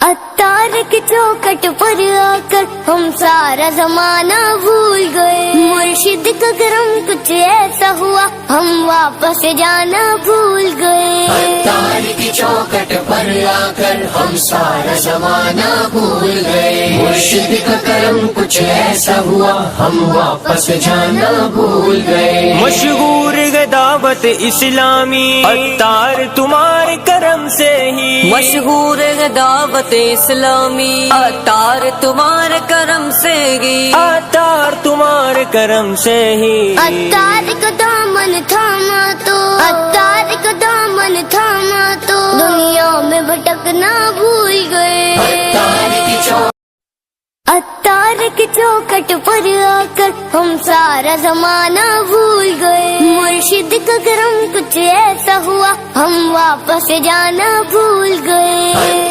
عطار کی چوکھٹ پر آ کر ہم سارا زمانہ بھول گئے، مرشد کا کرم کچھ ایسا ہوا ہم واپس جانا بھول گئے۔ عطار کی چوکھٹ پر آ کر ہم سارا زمانہ بھول گئے، مرشد کا کرم کچھ ایسا ہوا ہم واپس جانا بھول گئے۔ مشہور ہے دعوت اسلامی عطار تمہارے کرم سے ہی، مشہور ہے دعوت اسلامی عطار تمہارے کرم سے ہی، عطار تمہارے کرم سے ہی۔ عطار کا دامن تھاما تو، عطار کا دامن تھاما تو دنیا میں بھٹکنا بھول گئے۔ عطار کی چوکھٹ پر آ کر ہم سارا زمانہ بھول گئے، مرشد کا کرم کچھ ایسا ہوا ہم واپس جانا بھول گئے۔